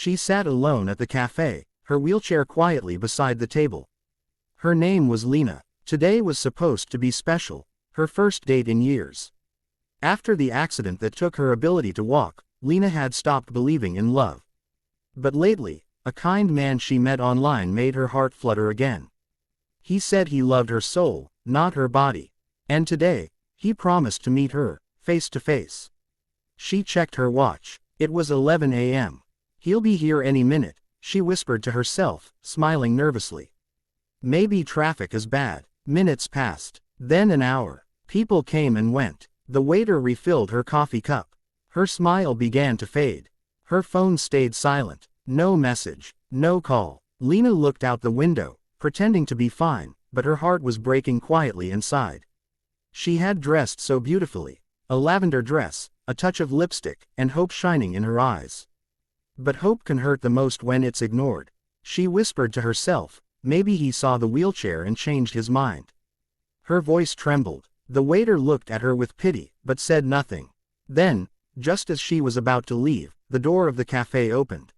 She sat alone at the cafe, her wheelchair quietly beside the table. Her name was Lena. Today was supposed to be special, her first date in years. After the accident that took her ability to walk, Lena had stopped believing in love. But lately, a kind man she met online made her heart flutter again. He said he loved her soul, not her body. And today, he promised to meet her, face to face. She checked her watch. It was 11 a.m. He'll be here any minute, she whispered to herself, smiling nervously. Maybe traffic is bad. Minutes passed. Then an hour. People came and went. The waiter refilled her coffee cup. Her smile began to fade. Her phone stayed silent. No message. No call. Lena looked out the window, pretending to be fine, but her heart was breaking quietly inside. She had dressed so beautifully. A lavender dress, a touch of lipstick, and hope shining in her eyes. But hope can hurt the most when it's ignored. She whispered to herself, maybe he saw the wheelchair and changed his mind. Her voice trembled. The waiter looked at her with pity, but said nothing. Then, just as she was about to leave, the door of the cafe opened.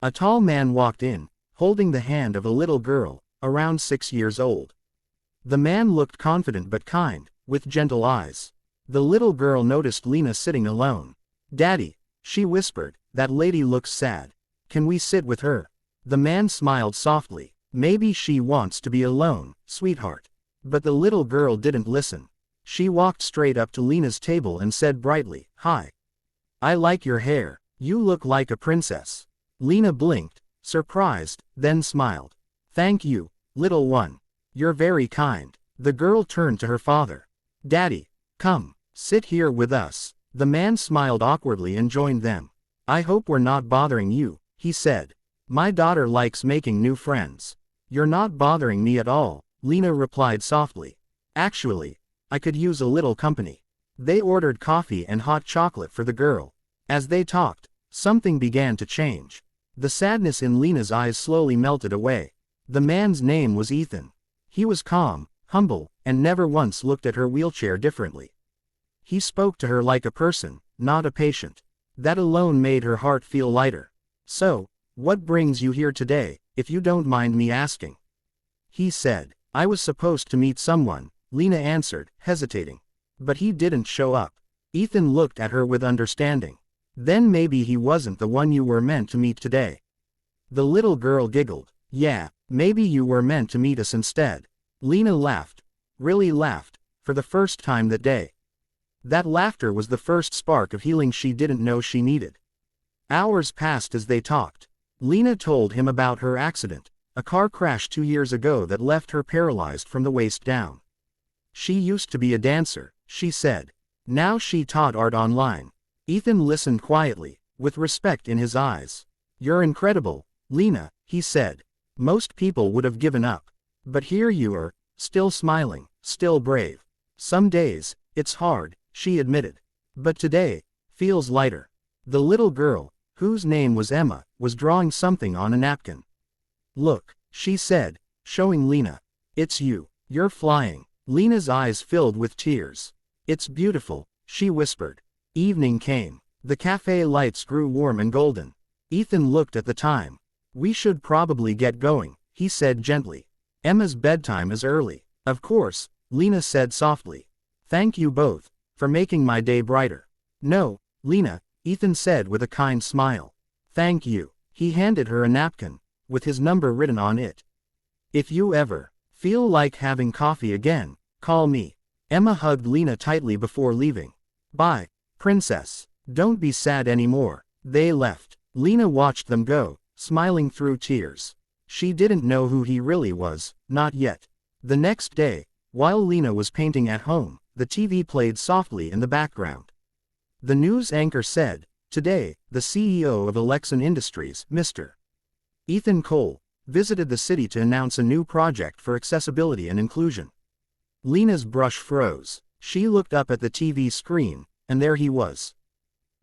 A tall man walked in, holding the hand of a little girl, around 6 years old. The man looked confident but kind, with gentle eyes. The little girl noticed Lena sitting alone. "Daddy," she whispered, "that lady looks sad. Can we sit with her?" The man smiled softly. "Maybe she wants to be alone, sweetheart." But the little girl didn't listen. She walked straight up to Lena's table and said brightly, "Hi. I like your hair. You look like a princess." Lena blinked, surprised, then smiled. "Thank you, little one. You're very kind." The girl turned to her father. "Daddy, come, sit here with us." The man smiled awkwardly and joined them. "I hope we're not bothering you," he said. "My daughter likes making new friends." "You're not bothering me at all," Lena replied softly. "Actually, I could use a little company." They ordered coffee and hot chocolate for the girl. As they talked, something began to change. The sadness in Lena's eyes slowly melted away. The man's name was Ethan. He was calm, humble, and never once looked at her wheelchair differently. He spoke to her like a person, not a patient. That alone made her heart feel lighter. "So, what brings you here today, if you don't mind me asking?" he said. "I was supposed to meet someone," Lena answered, hesitating. "But he didn't show up." Ethan looked at her with understanding. "Then maybe he wasn't the one you were meant to meet today." The little girl giggled. "Yeah, maybe you were meant to meet us instead." Lena laughed. Really laughed, for the first time that day. That laughter was the first spark of healing she didn't know she needed. Hours passed as they talked. Lena told him about her accident, a car crash 2 years ago that left her paralyzed from the waist down. She used to be a dancer, she said. Now she taught art online. Ethan listened quietly, with respect in his eyes. "You're incredible, Lena," he said. "Most people would have given up. But here you are, still smiling, still brave." "Some days, it's hard," she admitted. "But today, feels lighter." The little girl, whose name was Emma, was drawing something on a napkin. "Look," she said, showing Lena. "It's you. You're flying." Lena's eyes filled with tears. "It's beautiful," she whispered. Evening came. The cafe lights grew warm and golden. Ethan looked at the time. "We should probably get going," he said gently. "Emma's bedtime is early." "Of course," Lena said softly. "Thank you both, for making my day brighter." "No, Lena," Ethan said with a kind smile. "Thank you." He handed her a napkin, with his number written on it. "If you ever feel like having coffee again, call me." Emma hugged Lena tightly before leaving. "Bye, princess. Don't be sad anymore." They left. Lena watched them go, smiling through tears. She didn't know who he really was, not yet. The next day, while Lena was painting at home, the TV played softly in the background. The news anchor said, "Today, the CEO of Alexan Industries, Mr. Ethan Cole, visited the city to announce a new project for accessibility and inclusion." Lena's brush froze. She looked up at the TV screen, and there he was.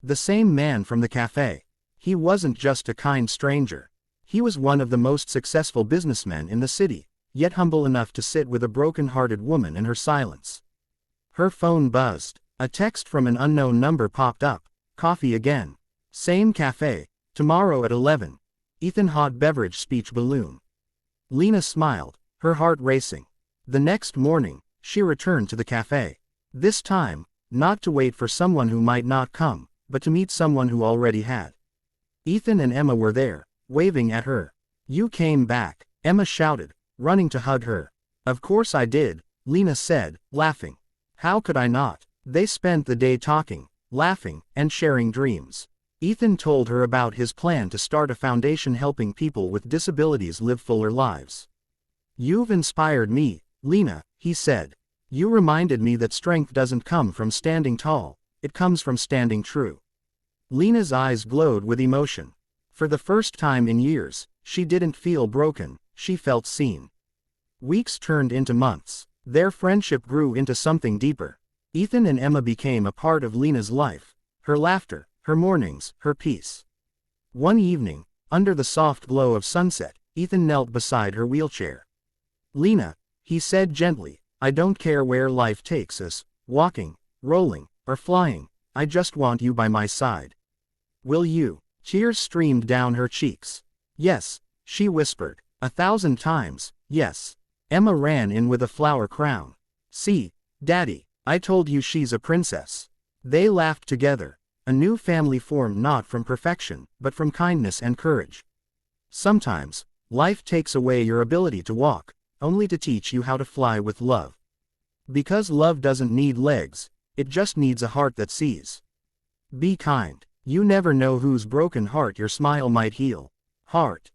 The same man from the cafe. He wasn't just a kind stranger. He was one of the most successful businessmen in the city, yet humble enough to sit with a broken-hearted woman in her silence. Her phone buzzed. A text from an unknown number popped up. "Coffee again. Same cafe, Tomorrow at 11. Ethan hot beverage speech balloon. Lena smiled, her heart racing. The next morning, she returned to the cafe. This time, not to wait for someone who might not come, but to meet someone who already had. Ethan and Emma were there, waving at her. "You came back," Emma shouted, running to hug her. "Of course I did," Lena said, laughing. "How could I not?" They spent the day talking, laughing, and sharing dreams. Ethan told her about his plan to start a foundation helping people with disabilities live fuller lives. "You've inspired me, Lena," he said. "You reminded me that strength doesn't come from standing tall, it comes from standing true." Lena's eyes glowed with emotion. For the first time in years, she didn't feel broken, she felt seen. Weeks turned into months. Their friendship grew into something deeper. Ethan and Emma became a part of Lena's life, her laughter, her mornings, her peace. One evening, under the soft glow of sunset, Ethan knelt beside her wheelchair. "Lena," he said gently, "I don't care where life takes us, walking, rolling, or flying, I just want you by my side. Will you?" Tears streamed down her cheeks. "Yes," she whispered. 1,000 times, yes. Emma ran in with a flower crown. "See, Daddy, I told you she's a princess." They laughed together. A new family formed not from perfection, but from kindness and courage. Sometimes, life takes away your ability to walk, only to teach you how to fly with love. Because love doesn't need legs, it just needs a heart that sees. Be kind. You never know whose broken heart your smile might heal. Heart.